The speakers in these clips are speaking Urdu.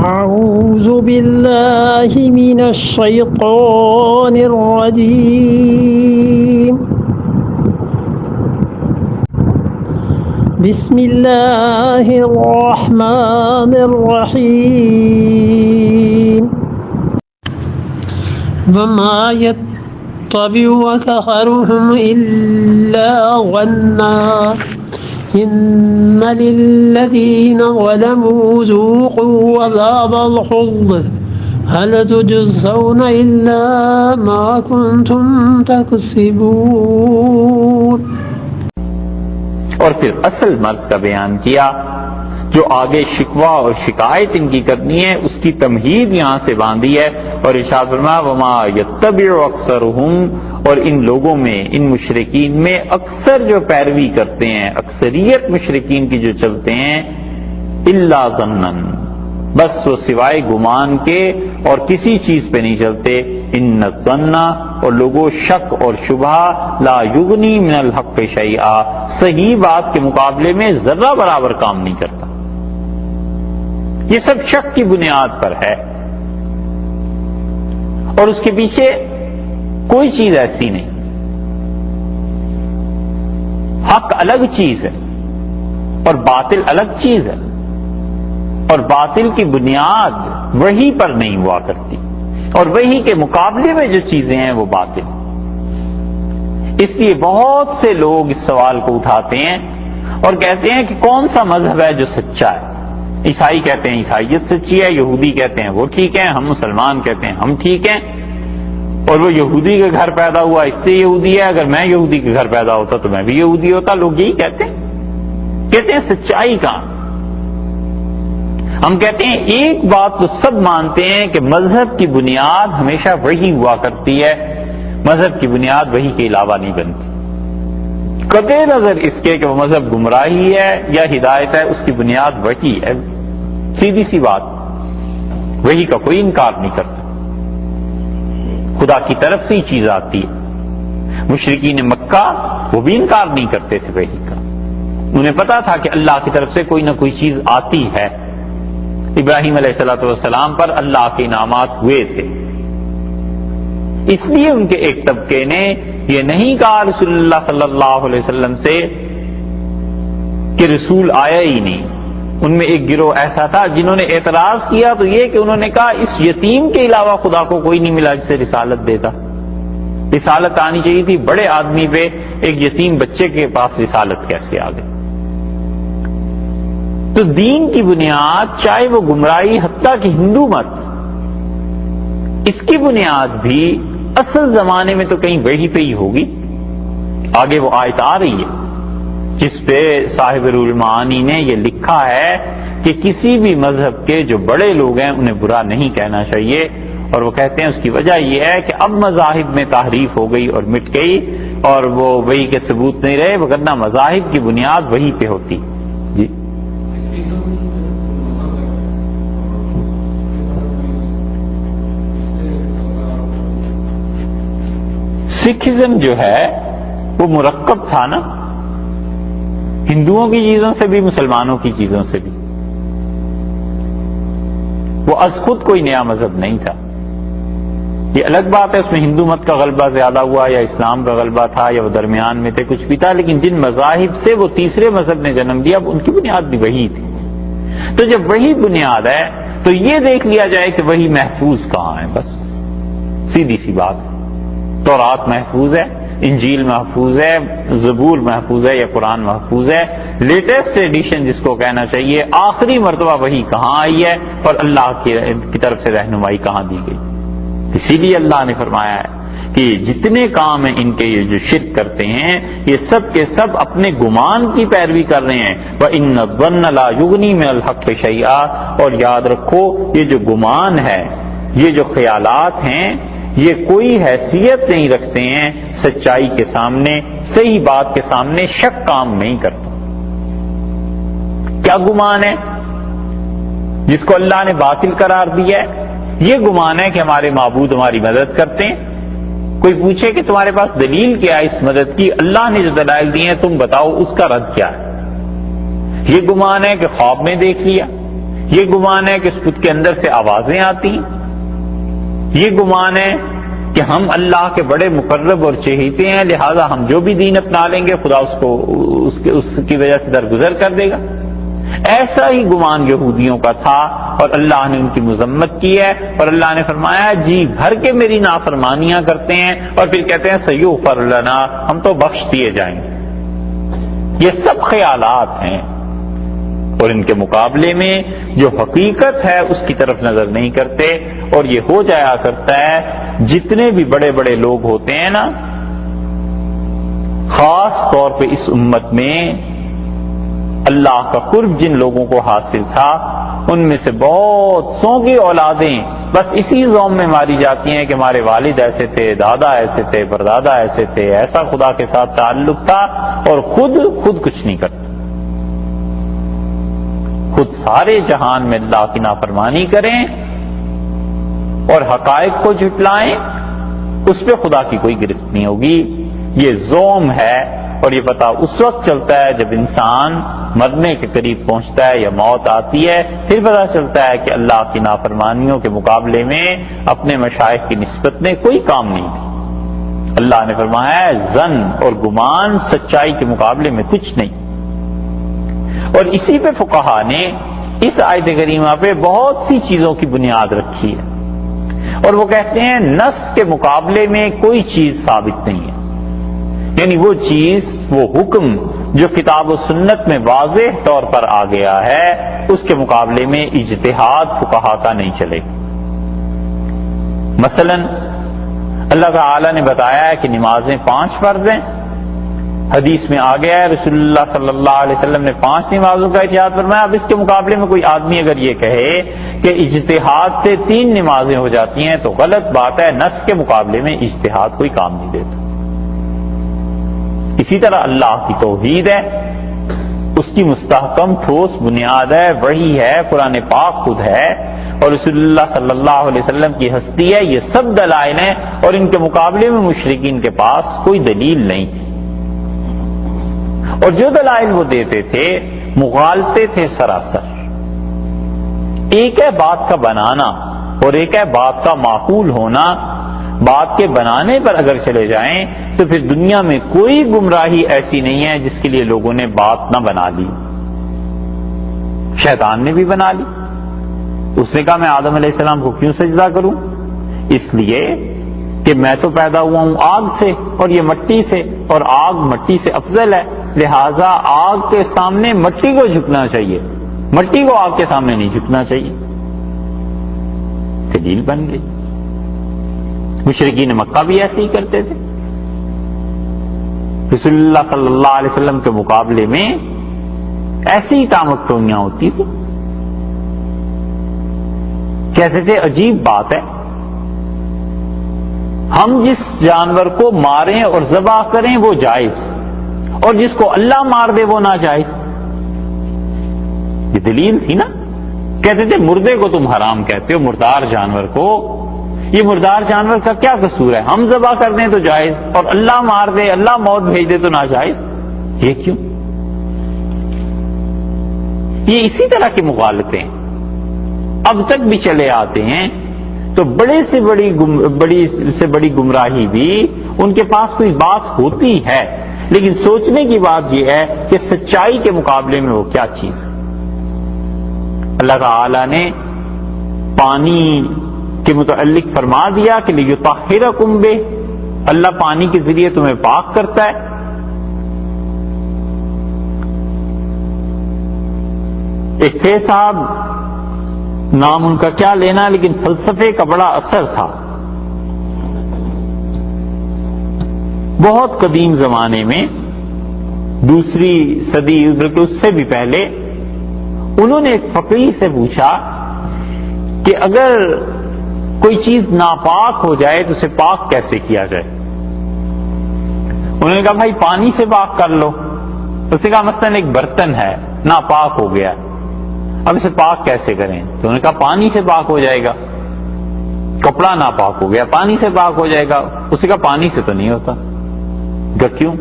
أعوذ بالله من الشيطان الرجيم بسم الله الرحمن الرحيم وما يتبع أكثرهم إلا ظنا إن للذين ظلموا ذوقوا عذاب الخلد هل تجزون إلا ما كنتم تكسبون. اور پھر اصل مرض کا بیان کیا جو آگے شکوہ اور شکایت ان کی کرنی ہے اس کی تمہید یہاں سے باندھی ہے اور ارشاد فرمایا وما یتبع اکثرهم، اور ان لوگوں میں ان مشرکین میں اکثر جو پیروی کرتے ہیں اکثریت مشرکین کی جو چلتے ہیں الا ظنا، بس وہ سوائے گمان کے اور کسی چیز پہ نہیں چلتے. ان الظن، اور لوگوں شک اور شبہ لا یغنی من الحق شیئا، صحیح بات کے مقابلے میں ذرہ برابر کام نہیں کرتا. یہ سب شک کی بنیاد پر ہے اور اس کے پیچھے کوئی چیز ایسی نہیں. حق الگ چیز ہے اور باطل الگ چیز ہے، اور باطل کی بنیاد وحی پر نہیں ہوا کرتی اور وحی کے مقابلے میں جو چیزیں ہیں وہ باطل. اس لیے بہت سے لوگ اس سوال کو اٹھاتے ہیں اور کہتے ہیں کہ کون سا مذہب ہے جو سچا ہے. عیسائی کہتے ہیں عیسائیت سچی ہے، یہودی کہتے ہیں وہ ٹھیک ہیں، ہم مسلمان کہتے ہیں ہم ٹھیک ہیں، اور وہ یہودی کے گھر پیدا ہوا اس سے یہودی ہے، اگر میں یہودی کے گھر پیدا ہوتا تو میں بھی یہودی ہوتا. لوگ یہی کہتے ہیں سچائی کا. ہم کہتے ہیں ایک بات تو سب مانتے ہیں کہ مذہب کی بنیاد ہمیشہ وہی ہوا کرتی ہے، مذہب کی بنیاد وہی کے علاوہ نہیں بنتی. قطع نظر اس کے کہ وہ مذہب گمراہی ہے یا ہدایت ہے، اس کی بنیاد وہی ہے. سیدھی سی بات، وہی کا کوئی انکار نہیں کرتا. خدا کی طرف سے ہی چیز آتی ہے. مشرکین مکہ وہ بھی انکار نہیں کرتے تھے وحی کا، انہیں پتا تھا کہ اللہ کی طرف سے کوئی نہ کوئی چیز آتی ہے. ابراہیم علیہ السلام پر اللہ کے انعامات ہوئے تھے، اس لیے ان کے ایک طبقے نے یہ نہیں کہا رسول اللہ صلی اللہ علیہ وسلم سے کہ رسول آیا ہی نہیں. ان میں ایک گروہ ایسا تھا جنہوں نے اعتراض کیا تو یہ کہ انہوں نے کہا اس یتیم کے علاوہ خدا کو کوئی نہیں ملا جسے رسالت دیتا. رسالت آنی چاہیے تھی، بڑے آدمی پہ ایک یتیم بچے کے پاس رسالت کیسے آ گئی؟ تو دین کی بنیاد چاہے وہ گمراہی، حتیٰ کہ ہندو مت، اس کی بنیاد بھی اصل زمانے میں تو کہیں وحی پہ ہی ہوگی. آگے وہ آیت آ رہی ہے جس پہ صاحب روح المعانی نے یہ لکھا ہے کہ کسی بھی مذہب کے جو بڑے لوگ ہیں انہیں برا نہیں کہنا چاہیے، اور وہ کہتے ہیں اس کی وجہ یہ ہے کہ اب مذاہب میں تحریف ہو گئی اور مٹ گئی اور وہ وحی کے ثبوت نہیں رہے، وگرنہ مذاہب کی بنیاد وحی پہ ہوتی. جی سکھزم جو ہے وہ مرکب تھا نا، ہندوؤں کی چیزوں سے بھی مسلمانوں کی چیزوں سے بھی. وہ از خود کوئی نیا مذہب نہیں تھا. یہ الگ بات ہے اس میں ہندو مت کا غلبہ زیادہ ہوا یا اسلام کا غلبہ تھا یا وہ درمیان میں تھے، کچھ بھی تھا، لیکن جن مذاہب سے وہ تیسرے مذہب نے جنم لیا ان کی بنیاد بھی وہی تھی. تو جب وہی بنیاد ہے تو یہ دیکھ لیا جائے کہ وہی محفوظ کہاں ہے. بس سیدھی سی بات. تورات محفوظ ہے، انجیل محفوظ ہے، زبور محفوظ ہے یا قرآن محفوظ ہے. لیٹسٹ ایڈیشن جس کو کہنا چاہیے، آخری مرتبہ وہی کہاں آئی ہے اور اللہ کی طرف سے رہنمائی کہاں دی گئی. اسی لیے اللہ نے فرمایا ہے کہ جتنے کام ہیں ان کے یہ جو شرک کرتے ہیں یہ سب کے سب اپنے گمان کی پیروی کر رہے ہیں. وَإِنَّ الظَّنَّ لَا يُغْنِي مِنَ الْحَقِّ شَيْئًا، اور یاد رکھو یہ جو گمان ہے، یہ جو خیالات ہیں، یہ کوئی حیثیت نہیں رکھتے ہیں سچائی کے سامنے، صحیح بات کے سامنے. شک کام نہیں کرتا. کیا گمان ہے جس کو اللہ نے باطل قرار دیا ہے؟ یہ گمان ہے کہ ہمارے معبود ہماری مدد کرتے ہیں. کوئی پوچھے کہ تمہارے پاس دلیل کیا ہے اس مدد کی؟ اللہ نے جو دلائل دی ہیں تم بتاؤ، اس کا رد کیا ہے؟ یہ گمان ہے کہ خواب میں دیکھ لیا، یہ گمان ہے کہ اس بت کے اندر سے آوازیں آتی ہیں، یہ گمان ہے کہ ہم اللہ کے بڑے مقرب اور چہیتے ہیں، لہذا ہم جو بھی دین اپنا لیں گے خدا اس کی وجہ سے درگزر کر دے گا۔ ایسا ہی گمان یہودیوں کا تھا، اور اللہ نے ان کی مذمت کی ہے، اور اللہ نے فرمایا جی بھر کے میری نافرمانیاں کرتے ہیں اور پھر کہتے ہیں سیغفر لنا، ہم تو بخش دیے جائیں گے۔ یہ سب خیالات ہیں، اور ان کے مقابلے میں جو حقیقت ہے اس کی طرف نظر نہیں کرتے۔ اور یہ ہو جایا کرتا ہے جتنے بھی بڑے بڑے لوگ ہوتے ہیں نا، خاص طور پہ اس امت میں اللہ کا قرب جن لوگوں کو حاصل تھا، ان میں سے بہت سو کی اولادیں بس اسی زوم میں ماری جاتی ہیں کہ ہمارے والد ایسے تھے، دادا ایسے تھے، پردادا ایسے تھے، ایسا خدا کے ساتھ تعلق تھا، اور خود کچھ نہیں کرتے، خود سارے جہان میں اللہ کی نافرمانی کریں اور حقائق کو جھٹلائیں، اس پہ خدا کی کوئی گرفت نہیں ہوگی۔ یہ زوم ہے، اور یہ پتہ اس وقت چلتا ہے جب انسان مرنے کے قریب پہنچتا ہے یا موت آتی ہے، پھر پتہ چلتا ہے کہ اللہ کی نافرمانیوں کے مقابلے میں اپنے مشائخ کی نسبت میں کوئی کام نہیں تھی۔ اللہ نے فرمایا ہے ظن اور گمان سچائی کے مقابلے میں کچھ نہیں۔ اور اسی پہ فقہا نے اس آیت کریمہ پہ بہت سی چیزوں کی بنیاد رکھی ہے، اور وہ کہتے ہیں نص کے مقابلے میں کوئی چیز ثابت نہیں ہے، یعنی وہ چیز، وہ حکم جو کتاب و سنت میں واضح طور پر آ گیا ہے، اس کے مقابلے میں اجتہاد فقہا کا نہیں چلے گا۔ مثلا اللہ تعالی نے بتایا ہے کہ نمازیں 5 فرض ہیں، حدیث میں آ گیا ہے رسول اللہ صلی اللہ علیہ وسلم نے 5 نمازوں کا ارشاد فرمایا۔ اب اس کے مقابلے میں کوئی آدمی اگر یہ کہے کہ اجتہاد سے 3 نمازیں ہو جاتی ہیں تو غلط بات ہے، نص کے مقابلے میں اجتہاد کوئی کام نہیں دیتا۔ اسی طرح اللہ کی توحید ہے، اس کی مستحکم ٹھوس بنیاد ہے، وحی ہے، قرآن پاک خود ہے، اور رسول اللہ صلی اللہ علیہ وسلم کی ہستی ہے، یہ سب دلائل ہیں، اور ان کے مقابلے میں مشرکین کے پاس کوئی دلیل نہیں تھی، اور جو دلائل وہ دیتے تھے مغالطے تھے سراسر۔ ایک ہے بات کا بنانا اور ایک ہے بات کا معقول ہونا۔ بات کے بنانے پر اگر چلے جائیں تو پھر دنیا میں کوئی گمراہی ایسی نہیں ہے جس کے لیے لوگوں نے بات نہ بنا لی۔ شیطان نے بھی بنا لی، اس نے کہا میں آدم علیہ السلام کو کیوں سجدہ کروں؟ اس لیے کہ میں تو پیدا ہوا ہوں آگ سے اور یہ مٹی سے، اور آگ مٹی سے افضل ہے، لہذا آگ کے سامنے مٹی کو جھکنا چاہیے، مٹی کو آگ کے سامنے نہیں جھکنا چاہیے۔ دلیل بن گئی۔ مشرکین مکہ بھی ایسے ہی کرتے تھے، رسول اللہ صلی اللہ علیہ وسلم کے مقابلے میں ایسی ہی ٹامک ٹوئیاں ہوتی تھی، کہتے تھے عجیب بات ہے، ہم جس جانور کو ماریں اور ذبح کریں وہ جائز، اور جس کو اللہ مار دے وہ ناجائز۔ یہ دلیل تھی نا۔ کہتے تھے مردے کو تم حرام کہتے ہو، مردار جانور کو، یہ مردار جانور کا کیا قصور ہے، ہم ذبح کر دیں تو جائز، اور اللہ مار دے، اللہ موت بھیج دے تو ناجائز، یہ کیوں؟ یہ اسی طرح کی مغالطیں اب تک بھی چلے آتے ہیں۔ تو بڑی سے بڑی گمراہی بھی ان کے پاس کوئی بات ہوتی ہے، لیکن سوچنے کی بات یہ ہے کہ سچائی کے مقابلے میں وہ کیا چیز ہے۔ اللہ تعالی نے پانی کے متعلق فرما دیا کہ لِيُطَهِّرَكُمْ بِهِ، اللہ پانی کے ذریعے تمہیں پاک کرتا ہے۔ ایک تھے صاحب، نام ان کا کیا لینا، لیکن فلسفے کا بڑا اثر تھا، بہت قدیم زمانے میں، 2 صدی بلکہ اس سے بھی پہلے، انہوں نے ایک فقیہ سے پوچھا کہ اگر کوئی چیز ناپاک ہو جائے تو اسے پاک کیسے کیا جائے؟ انہوں نے کہا بھائی پانی سے پاک کر لو۔ اس نے کہا مثلا ایک برتن ہے ناپاک ہو گیا، اب اسے پاک کیسے کریں؟ تو انہوں نے کہا پانی سے پاک ہو جائے گا۔ کپڑا ناپاک ہو گیا، پانی سے پاک ہو جائے گا۔ اس نے کہا پانی سے تو نہیں ہوتا۔ کیوں؟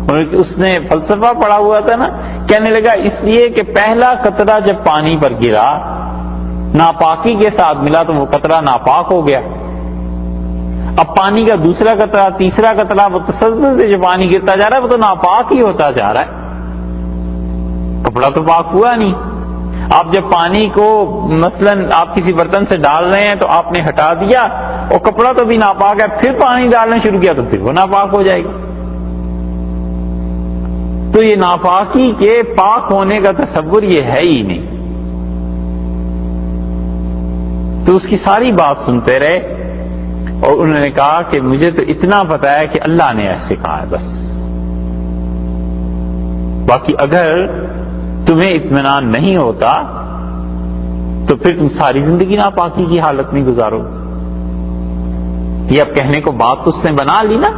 اور اس نے فلسفہ پڑھا ہوا تھا نا، کہنے لگا اس لیے کہ پہلا قطرہ جب پانی پر گرا ناپاکی کے ساتھ ملا تو وہ قطرہ ناپاک ہو گیا. اب پانی کا دوسرا قطرہ، تیسرا قطرہ، وہ تسلسل سے جو پانی گرتا جا رہا ہے وہ تو ناپاک ہی ہوتا جا رہا ہے، کپڑا تو پاک ہوا نہیں. آپ جب پانی کو مثلاً آپ کسی برتن سے ڈال رہے ہیں تو آپ نے ہٹا دیا اور کپڑا تو بھی ناپاک ہے، پھر پانی ڈالنا شروع کیا تو پھر وہ ناپاک ہو جائے گا. تو یہ ناپاکی کے پاک ہونے کا تصور یہ ہے ہی نہیں. تو اس کی ساری بات سنتے رہے اور انہوں نے کہا کہ مجھے تو اتنا پتا ہے کہ اللہ نے ایسے کہا ہے بس، باقی اگر تمہیں اطمینان نہیں ہوتا تو پھر تم ساری زندگی ناپاکی کی حالت میں گزارو. یہ اب کہنے کو بات تو اس نے بنا لی نا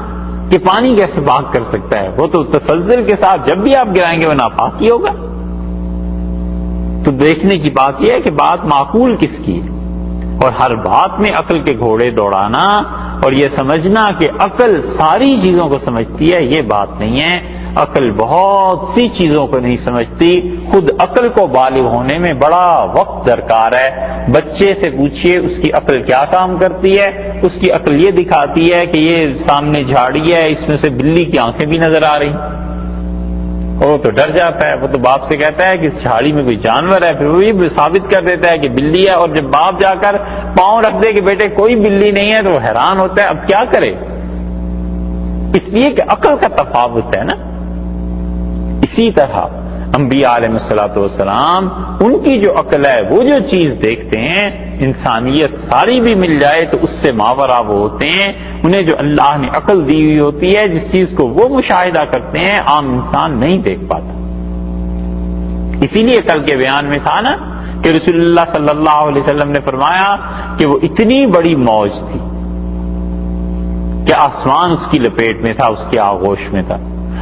کہ پانی کیسے پاک کر سکتا ہے، وہ تو تسلسل کے ساتھ جب بھی آپ گرائیں گے وہ ناپاک ہی ہوگا. تو دیکھنے کی بات یہ ہے کہ بات معقول کس کی ہے، اور ہر بات میں عقل کے گھوڑے دوڑانا اور یہ سمجھنا کہ عقل ساری چیزوں کو سمجھتی ہے، یہ بات نہیں ہے. عقل بہت سی چیزوں کو نہیں سمجھتی. خود عقل کو بالغ ہونے میں بڑا وقت درکار ہے. بچے سے پوچھئے اس کی عقل کیا کام کرتی ہے، اس کی عقل یہ دکھاتی ہے کہ یہ سامنے جھاڑی ہے، اس میں سے بلی کی آنکھیں بھی نظر آ رہی، وہ تو ڈر جاتا ہے. وہ تو باپ سے کہتا ہے کہ اس جھاڑی میں کوئی جانور ہے، پھر وہ بھی ثابت کر دیتا ہے کہ بلی ہے، اور جب باپ جا کر پاؤں رکھ دے کہ بیٹے کوئی بلی نہیں ہے تو وہ حیران ہوتا ہے اب کیا کرے. اس لیے کہ عقل کا تفاوت ہے نا. اسی طرح انبیاء علیہ الصلوۃ والسلام ان کی جو عقل ہے، وہ جو چیز دیکھتے ہیں، انسانیت ساری بھی مل جائے تو اس سے ماورا وہ ہوتے ہیں. انہیں جو اللہ نے عقل دی ہوئی ہوتی ہے، جس چیز کو وہ مشاہدہ کرتے ہیں عام انسان نہیں دیکھ پاتا. اسی لیے کل کے بیان میں تھا نا کہ رسول اللہ صلی اللہ علیہ وسلم نے فرمایا کہ وہ اتنی بڑی موج تھی کہ آسمان اس کی لپیٹ میں تھا، اس کے آغوش میں تھا.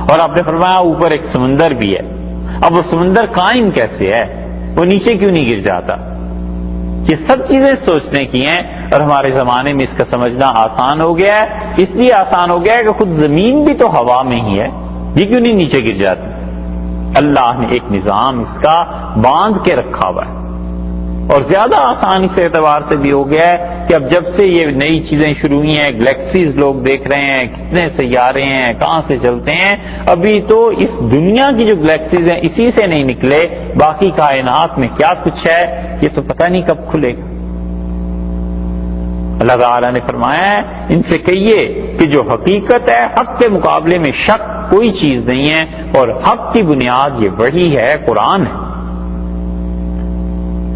اور آپ نے فرمایا اوپر ایک سمندر بھی ہے. اب وہ سمندر قائم کیسے ہے، وہ نیچے کیوں نہیں گر جاتا؟ یہ سب چیزیں سوچنے کی ہیں، اور ہمارے زمانے میں اس کا سمجھنا آسان ہو گیا ہے. اس لیے آسان ہو گیا ہے کہ خود زمین بھی تو ہوا میں ہی ہے، یہ کیوں نہیں نیچے گر جاتی؟ اللہ نے ایک نظام اس کا باندھ کے رکھا ہوا ہے. اور زیادہ آسان اس اعتبار سے بھی ہو گیا ہے کہ اب جب سے یہ نئی چیزیں شروع ہوئی ہیں، گلیکسیز لوگ دیکھ رہے ہیں، کتنے سیارے ہیں، کہاں سے چلتے ہیں، ابھی تو اس دنیا کی جو گلیکسیز ہیں اسی سے نہیں نکلے، باقی کائنات میں کیا کچھ ہے یہ تو پتہ نہیں کب کھلے گا. اللہ تعالیٰ نے فرمایا ہے ان سے کہیے کہ جو حقیقت ہے حق کے مقابلے میں شک کوئی چیز نہیں ہے، اور حق کی بنیاد یہ وحی ہے، قرآن ہے.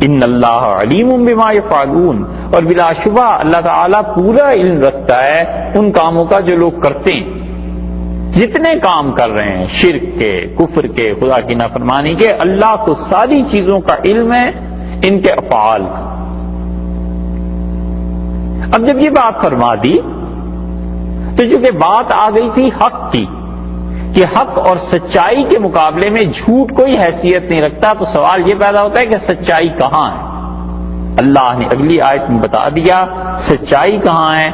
ان اللہ علیم بما یفعلون، اور بلا شبہ اللہ تعالیٰ پورا علم رکھتا ہے ان کاموں کا جو لوگ کرتے ہیں. جتنے کام کر رہے ہیں، شرک کے، کفر کے، خدا کی نافرمانی کے، اللہ کو ساری چیزوں کا علم ہے، ان کے افعال کا. اب جب یہ بات فرما دی تو چونکہ بات آ گئی تھی حق کی کہ حق اور سچائی کے مقابلے میں جھوٹ کوئی حیثیت نہیں رکھتا، تو سوال یہ پیدا ہوتا ہے کہ سچائی کہاں ہے؟ اللہ نے اگلی آیت میں بتا دیا سچائی کہاں ہے.